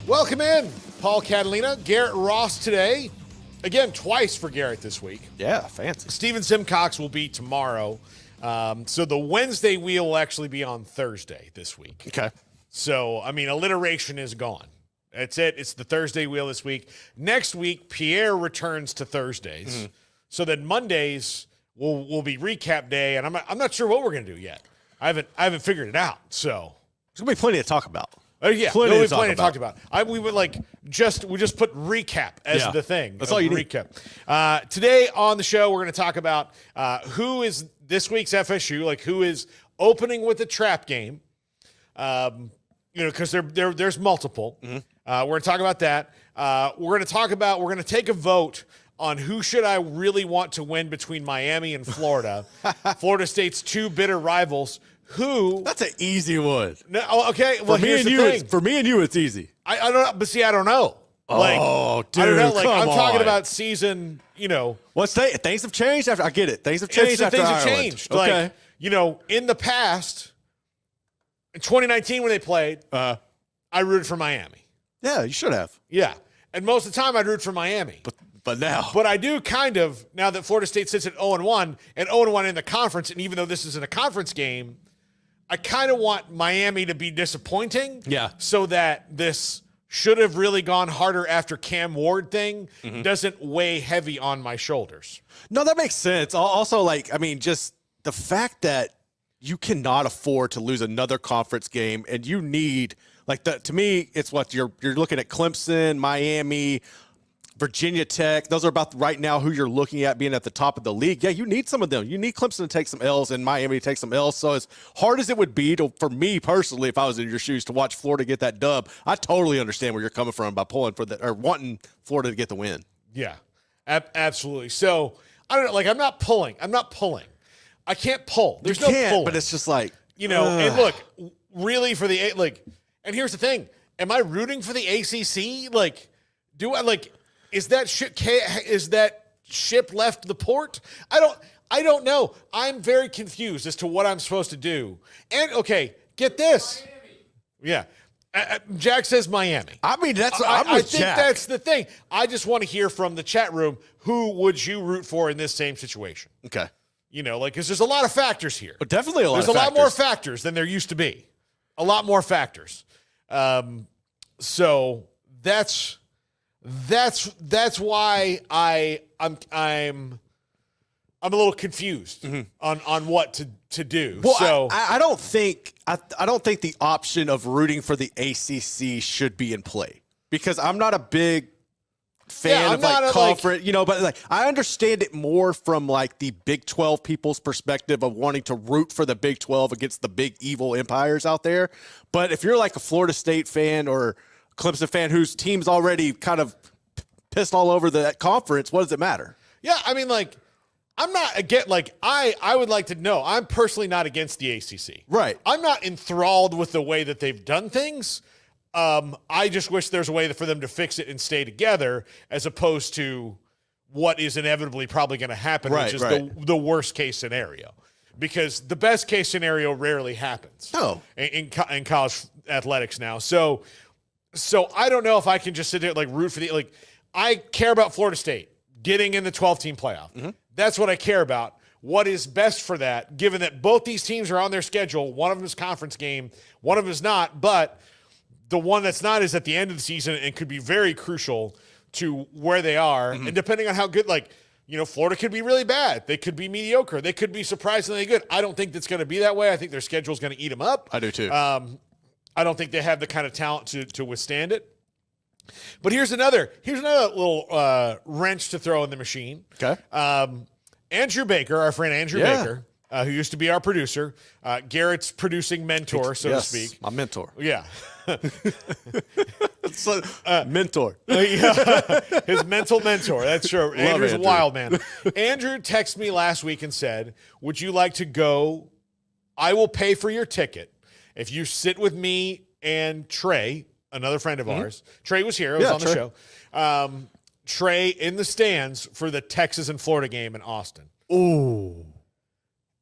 Welcome in, Paul Catalina, Garrett Ross today. Again, twice for Garrett this week. Yeah, fancy. Steven Simcox will be tomorrow. So the Wednesday wheel will actually be on Thursday this week. Okay. So, I mean, alliteration is gone. That's it. It's the Thursday wheel this week. Next week, Pierre returns to Thursdays. Mm-hmm. So then Mondays will be recap day, and I'm not sure what we're going to do yet. I haven't figured it out. So there's going to be plenty to talk about. Yeah, plenty to talk about. We just put recap as the thing. That's all you need. Recap. Today on the show, we're going to talk about who is this week's FSU, like who is opening with the trap game. Because there's multiple. Mm-hmm. We're going to talk about that. We're going to take a vote on who should I really want to win between Miami and Florida. Florida State's two bitter rivals. That's an easy one. No, okay. Well, for me and you, it's easy. I don't know, but see, I don't know. Dude, I don't know. I'm talking about season. Things have changed after. I get it. Things have changed after Things Ireland. have changed. Okay. In the past, in 2019 when they played, I rooted for Miami. Yeah, you should have. Yeah, and most of the time I'd root for Miami. But now. But I do kind of now that Florida State sits at 0-1 and 0-1 in the conference, and even though this isn't a conference game, I kind of want Miami to be disappointing. Yeah. So that this should have really gone harder after Cam Ward thing doesn't weigh heavy on my shoulders. No, that makes sense. Also, just the fact that you cannot afford to lose another conference game, and you need to me, it's what you're looking at: Clemson, Miami, Virginia Tech. Those are about right now who you're looking at being at the top of the league. Yeah, you need some of them. You need Clemson to take some L's and Miami to take some L's. So as hard as it would be for me personally, if I was in your shoes, to watch Florida get that dub, I totally understand where you're coming from by pulling for that or wanting Florida to get the win. Yeah, absolutely. So I don't know. I'm not pulling. I can't pull. There's no pulling. But it's just like And look, really for the And here's the thing: am I rooting for the ACC? Do I Is that ship left the port? I don't know. I'm very confused as to what I'm supposed to do. And okay, get this. Miami. Yeah. Jack says Miami. I mean, I think that's the thing. I just want to hear from the chat room, who would you root for in this same situation? Okay. Because there's a lot of factors here. But definitely There's a lot more factors than there used to be. A lot more factors. So that's why I'm a little confused on what to do. Well, so I don't think the option of rooting for the ACC should be in play, because I'm not a big fan of conference, but I understand it more from the Big 12 people's perspective of wanting to root for the Big 12 against the big evil empires out there. But if you're a Florida State fan or Clemson fan whose team's already kind of pissed all over that conference, what does it matter? Yeah, I mean, I'm not against, I would like to know. I'm personally not against the ACC. Right. I'm not enthralled with the way that they've done things. I just wish there's a way for them to fix it and stay together, as opposed to what is inevitably probably going to happen, which is the worst case scenario. Because the best case scenario rarely happens in college athletics now. So I don't know if I can just sit there root for the I care about Florida State getting in the 12-team playoff. Mm-hmm. That's what I care about. What is best for that, given that both these teams are on their schedule? One of them is conference game, one of them is not, but the one that's not is at the end of the season and could be very crucial to where they are. Mm-hmm. And depending on how good, Florida could be really bad. They could be mediocre. They could be surprisingly good. I don't think that's going to be that way. I think their schedule is going to eat them up. I do too. I don't think they have the kind of talent to withstand it. But here's another little wrench to throw in the machine. Okay. Andrew Baker, our friend Andrew Baker, who used to be our producer, Garrett's producing mentor, so to speak. My mentor. Yeah. Mentor. His mental mentor. That's true. Andrew's a wild man. Andrew texted me last week and said, would you like to go? I will pay for your ticket if you sit with me and Trey, another friend of ours. Trey was here. He was on the show. Trey in the stands for the Texas and Florida game in Austin. Ooh.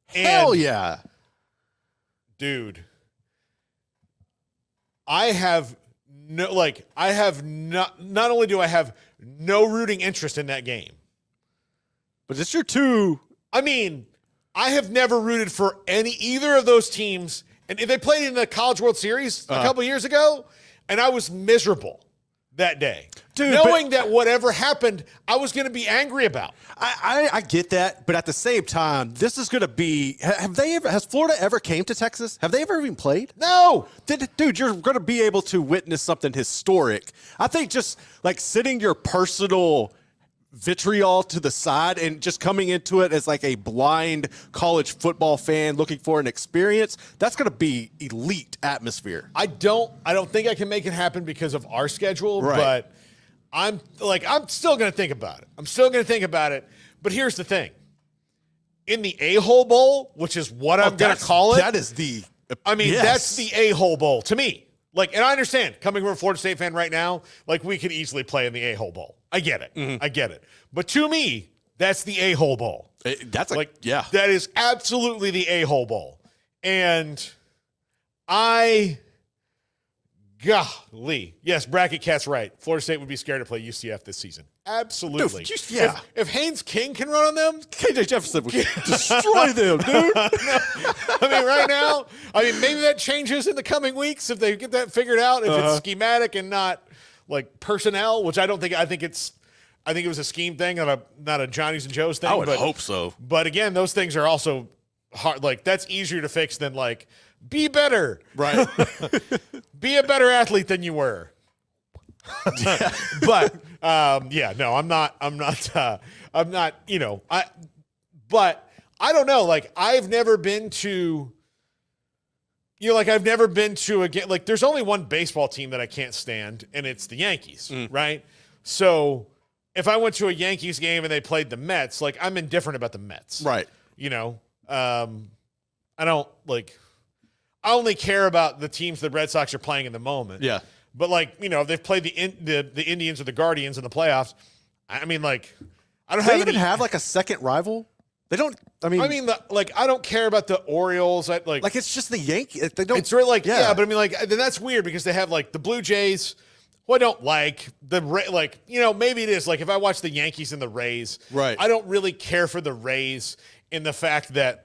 Hell yeah. Dude. I have no, like, I have not only do I have no rooting interest in that game, but it's your two. I mean, I have never rooted for either of those teams. And they played in the College World Series a couple years ago, and I was miserable that day. Dude, knowing that whatever happened, I was going to be angry about. I get that, but at the same time, this is going to be. Has Florida ever came to Texas? Have they ever even played? No, dude, you're going to be able to witness something historic. I think just like sitting your personal vitriol to the side and just coming into it as like a blind college football fan looking for an experience, that's going to be elite atmosphere. I don't think I can make it happen because of our schedule, right. But I'm still going to think about it. But here's the thing. In the A-hole bowl, which is what I'm going to call it. That is that's the A-hole bowl to me. Like, and I understand, coming from a Florida State fan right now, like, we could easily play in the A-hole bowl. I get it. Mm-hmm. I get it. But to me, that's the A-hole bowl. That is absolutely the A-hole bowl. And golly, yes, Bracket Cat's right. Florida State would be scared to play UCF this season. Absolutely. Dude, if Haynes King can run on them, KJ Jefferson would destroy them, dude. I mean, right now, maybe that changes in the coming weeks if they get that figured out. If it's schematic and not like personnel, which I don't think. I think it was a scheme thing, not a Johnny's and Joe's thing. I would hope so. But again, those things are also hard. Like, that's easier to fix than like be better, right? Be a better athlete than you were. But no, I'm not. But I don't know. Like, I've never been to. I've never been to a game. Like, there's only one baseball team that I can't stand, and it's the Yankees, right? So if I went to a Yankees game and they played the Mets, like, I'm indifferent about the Mets, right? I don't like. I only care about the teams the Red Sox are playing in the moment. Yeah. But, like, if they've played the Indians or the Guardians in the playoffs, I don't have they even have like a second rival. They don't. I don't care about the Orioles. Like it's just the Yankees. They don't. It's really like but then that's weird because they have like the Blue Jays, who I don't like. Maybe it is like if I watch the Yankees and the Rays, right? I don't really care for the Rays in the fact that.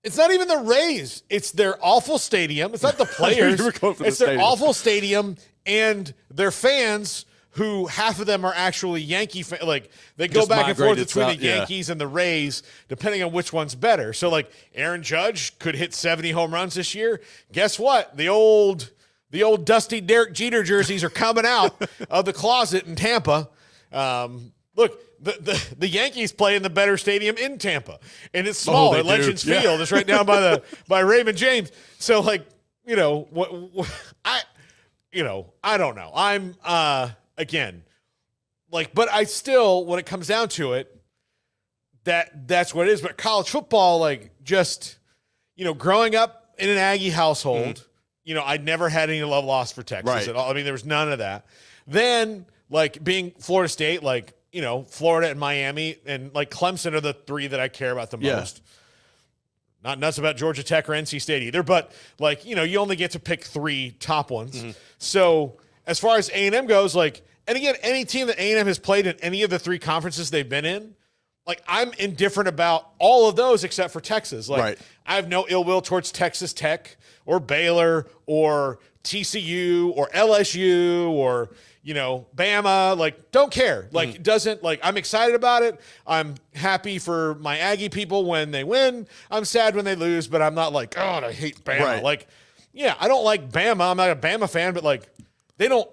It's not even the Rays. It's their awful stadium. It's not the players. It's their awful stadium and their fans, who half of them are actually Yankee fans. Like, they go back and forth between the Yankees and the Rays, depending on which one's better. So, like, Aaron Judge could hit 70 home runs this year. Guess what? The old dusty Derek Jeter jerseys are coming out of the closet in Tampa. Look. The Yankees play in the better stadium in Tampa, and it's small at Legends Field. It's right down by Raymond James. So, like, I don't know. I'm again, like, but I still, when it comes down to it, that's what it is. But college football, like, just growing up in an Aggie household, I never had any love lost for Texas at all. There was none of that. Then, like, being Florida State, like. Florida and Miami and like Clemson are the three that I care about the most. Not nuts about Georgia Tech or NC State either, but like, you only get to pick three top ones. Mm-hmm. So as far as A&M goes, like, and again, any team that A&M has played in any of the three conferences they've been in, like, I'm indifferent about all of those except for Texas. Like, I have no ill will towards Texas Tech or Baylor or TCU or LSU or, Bama, like, don't care. Like, it doesn't, like, I'm excited about it. I'm happy for my Aggie people when they win. I'm sad when they lose, but I'm not like, God, I hate Bama. Right. Like, I don't like Bama. I'm not a Bama fan, but, like, they don't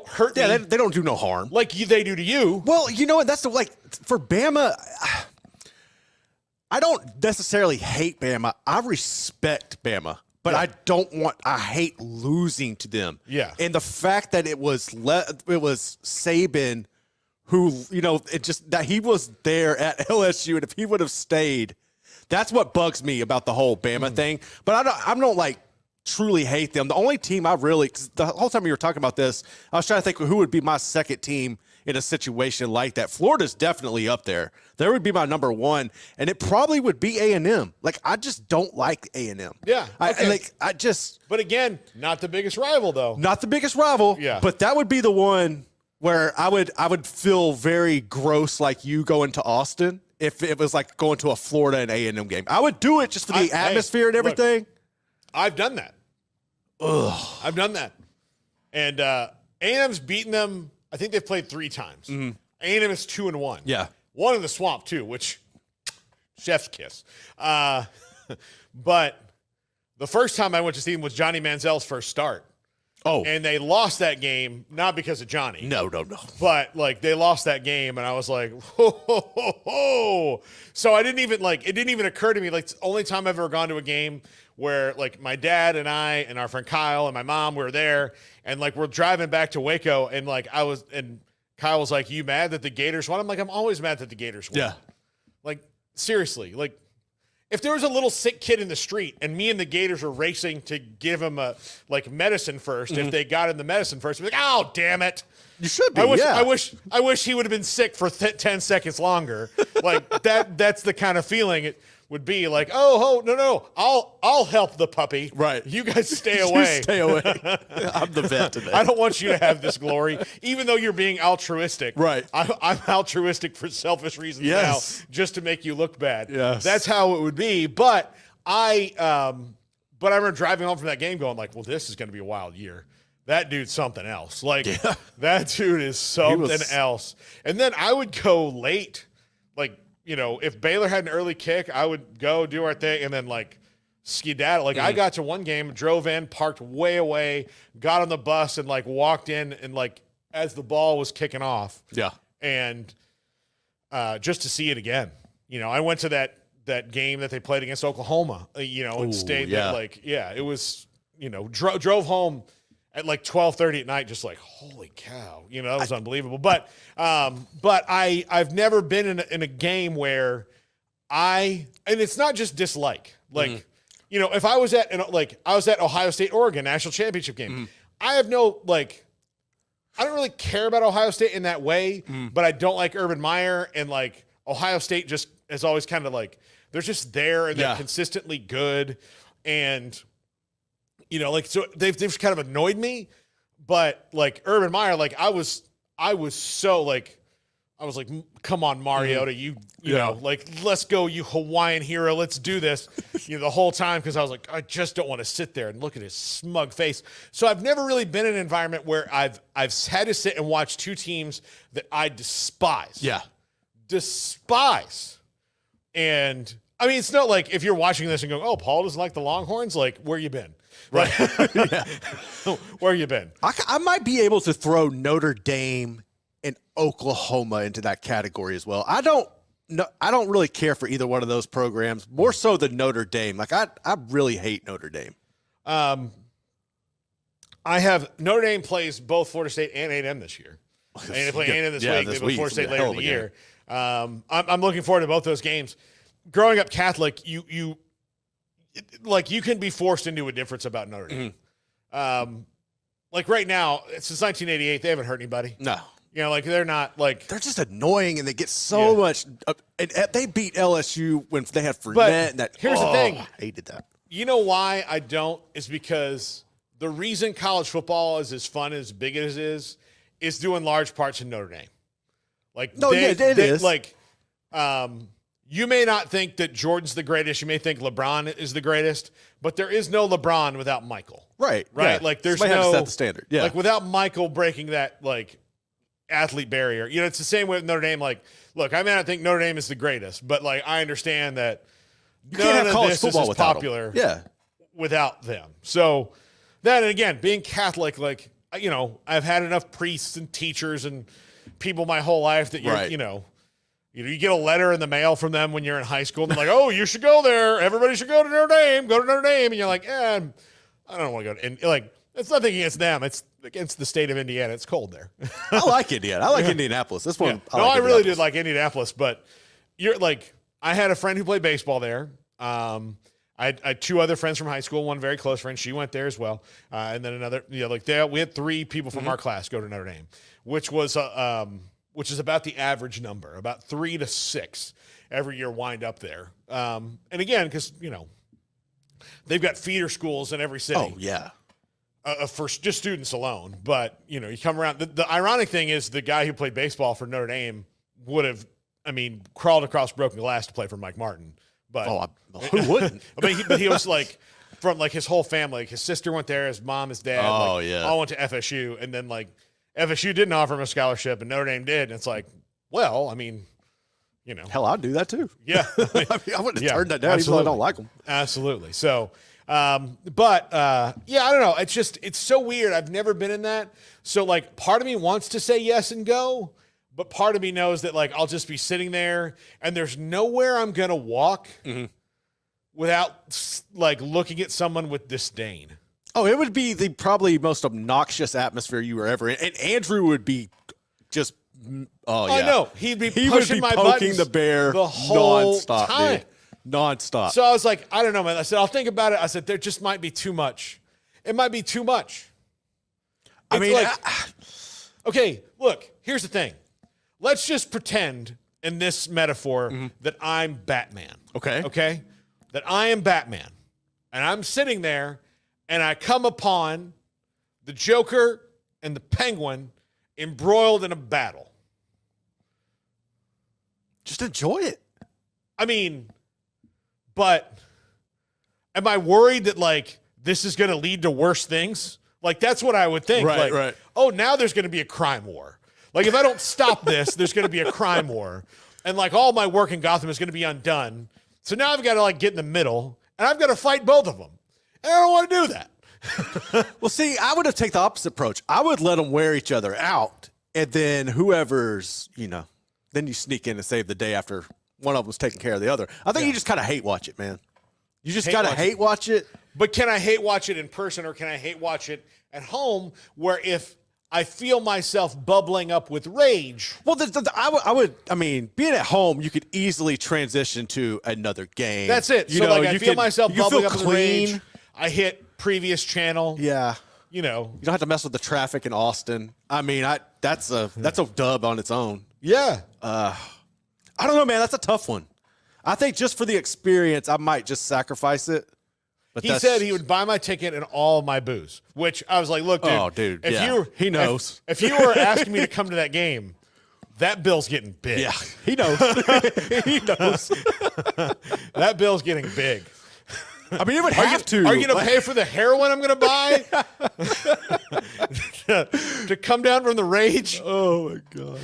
hurt me. Yeah, they don't do no harm. Like they do to you. Well, you know what? That's for Bama, I don't necessarily hate Bama. I respect Bama. But I hate losing to them. Yeah. And the fact that it was Saban who, that he was there at LSU, and if he would have stayed, that's what bugs me about the whole Bama thing. But I'm not like truly hate them. The only team I really, cause the whole time you were talking about this, I was trying to think who would be my second team in a situation like that. Florida's definitely up there. There would be my number one, and it probably would be A&M. Like, I just don't like A&M. Yeah. Okay. But again, not the biggest rival, though. Not the biggest rival. Yeah. But that would be the one where I would feel very gross, like you going to Austin, if it was like going to a Florida and A&M game. I would do it just for the atmosphere and everything. Look, I've done that. Ugh. I've done that. And A&M's beaten them. I think they've played 3 times. A&M is 2-1. Yeah. One in the swamp, too, which chef's kiss. But the first time I went to see them was Johnny Manziel's first start. Oh. And they lost that game, not because of Johnny. No. But, like, they lost that game, and I was like, ho. So I didn't even, like, it didn't even occur to me, like, it's the only time I've ever gone to a game where, like, my dad and I and our friend Kyle and my mom were there, and, like, we're driving back to Waco, and, like, and Kyle was like, you mad that the Gators won? I'm like, I'm always mad that the Gators won. Yeah. Like, seriously, like, if there was a little sick kid in the street and me and the Gators were racing to give him medicine first, if they got him the medicine first, I'd be like, oh, damn it. You should be. I wish he would have been sick for 10 seconds longer. Like that's the kind of feeling it would be like, no, I'll help the puppy. Right. You guys stay away. Stay away. I'm the vet today. I don't want you to have this glory, even though you're being altruistic. Right. I'm altruistic for selfish reasons now, just to make you look bad. Yes. That's how it would be. But I remember driving home from that game going like, well, this is going to be a wild year. That dude's something else. Like, that dude is something else. And then I would go late. Like, you know, if Baylor had an early kick, I would go do our thing and then, like, skedaddle. Like, I got to one game, drove in, parked way away, got on the bus and, like, walked in and, like, as the ball was kicking off. Yeah. And just to see it again. You know, I went to that game that they played against Oklahoma, and stayed there. Like, it was, drove home at like 12:30 at night, just like, holy cow, that was unbelievable. But I've never been in a game where and it's not just dislike. Like, if I was at Ohio State, Oregon national championship game, I have no, like, I don't really care about Ohio State in that way, but I don't like Urban Meyer, and like Ohio State just is always kind of like, they're just there and they're consistently good. And, so they've kind of annoyed me, but like Urban Meyer, like I was so like, I was like, come on, Mariota, you know, like, let's go, you Hawaiian hero. Let's do this, the whole time. Cause I was like, I just don't want to sit there and look at his smug face. So I've never really been in an environment where I've had to sit and watch two teams that I despise. Yeah. Despise. And I mean, it's not like if you're watching this and going, oh, Paul doesn't like the Longhorns. Like, where you been? Right. Where you been? I might be able to throw Notre Dame and Oklahoma into that category as well. I don't really care for either one of those programs, more so than Notre Dame. Like, I really hate Notre Dame. I have Notre Dame plays both Florida State and A&M this year. And they play A&M this week. They play Florida State later in the year. I'm looking forward to both those games. Growing up Catholic, you can be forced into a difference about Notre Dame. Like right now, since 1988, they haven't hurt anybody. No. Like they're not like, they're just annoying, and they get so much. And they beat LSU when they had Fournette. But here's the thing. I hated that. You know why I don't? Is because the reason college football is as fun, as big as it is due in large parts in Notre Dame. Like, it is. Like, you may not think that Jordan's the greatest. You may think LeBron is the greatest, but there is no LeBron without Michael. Right. Yeah. Like, there's no set the standard. Yeah. Like, without Michael breaking that like athlete barrier. It's the same way with Notre Dame. Like, look, I may not think Notre Dame is the greatest, but like I understand that you can't have college football without popular. Them. Without them. So then again, being Catholic, like I've had enough priests and teachers and people my whole life that you get a letter in the mail from them when you're in high school and they're like, oh, you should go there. Everybody should go to Notre Dame. Go to Notre Dame. And you're like, I don't want to go. And like, it's nothing against them. It's against the state of Indiana. It's cold there. I like Indiana. I like Indianapolis. This one. Yeah. I really did like Indianapolis, but you're like, I had a friend who played baseball there. I I had two other friends from high school, one very close friend. She went there as well. And then another, we had three people from our class go to Notre Dame, which is about the average number, about 3 to 6 every year wind up there. And again, because, they've got feeder schools in every city. Oh, yeah. For just students alone. But, you come around. The ironic thing is the guy who played baseball for Notre Dame would have, crawled across broken glass to play for Mike Martin. But who wouldn't? But he was from his whole family. His sister went there, his mom, his dad. All went to FSU. And then FSU didn't offer him a scholarship and Notre Dame did. And it's Hell, I'd do that too. Yeah. I wouldn't have turned that down even though I don't like them. Absolutely. So, I don't know. It's so weird. I've never been in that. So part of me wants to say yes and go, but part of me knows that I'll just be sitting there and there's nowhere I'm going to walk without looking at someone with disdain. Oh, it would be the probably most obnoxious atmosphere you were ever in. And Andrew would be just, I know. He would be poking the bear the whole nonstop, time. dude. Nonstop. So I was like, I don't know, man. I said, I'll think about it. I said, there just might be too much. It might be too much. Okay, look, here's the thing. Let's just pretend in this metaphor that I'm Batman. Okay. Okay? That I am Batman. And I'm sitting there and I come upon the Joker and the Penguin embroiled in a battle. Just enjoy it. But am I worried that this is going to lead to worse things? That's what I would think. Right. Oh, now there's going to be a crime war. If I don't stop this, there's going to be a crime war. And all my work in Gotham is going to be undone. So now I've got to get in the middle and I've got to fight both of them. And I don't want to do that. Well, see, I would have taken the opposite approach. I would let them wear each other out. And then whoever's, then you sneak in and save the day after one of them's taking care of the other. I think you just kind of hate watch it, man. You just got to hate watch it. But can I hate watch it in person or can I hate watch it at home where if I feel myself bubbling up with rage? Well, being at home, you could easily transition to another game. That's it. I feel myself bubbling up with rage. I hit previous channel. Yeah. You don't have to mess with the traffic in Austin. That's a dub on its own. Yeah. I don't know, man. That's a tough one. I think just for the experience, I might just sacrifice it. But he said he would buy my ticket and all of my booze, which I was like, look, dude. Oh, dude. He knows. If you were asking me to come to that game, that bill's getting big. Yeah, he knows. He knows. That bill's getting big. It would have to. Are you going to pay for the heroin I'm going to buy to come down from the rage? Oh, my God.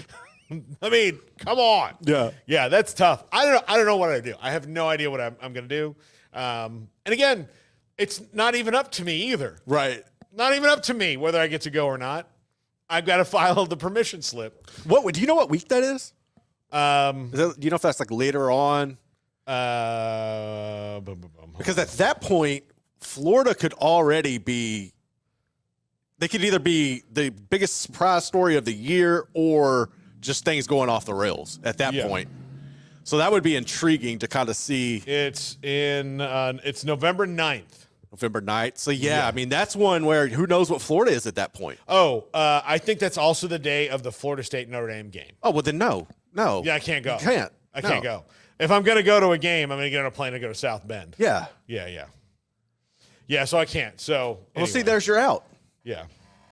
Come on. Yeah. Yeah, that's tough. I don't know what I do. I have no idea what I'm going to do. And again, it's not even up to me either. Right. Not even up to me whether I get to go or not. I've got to file the permission slip. Do you know what week that is? Do you know if that's later on? Because at that point, Florida could already be. They could either be the biggest surprise story of the year or just things going off the rails at that point. So that would be intriguing to kind of see. It's November 9th. November 9th. So, that's one where who knows what Florida is at that point. Oh, I think that's also the day of the Florida State Notre Dame game. Oh, well, then no. Yeah, I can't go. You can't. I can't go. If I'm going to go to a game, I'm going to get on a plane and go to South Bend. Yeah. Yeah, so I can't. So, anyway. Well, see, there's your out. Yeah.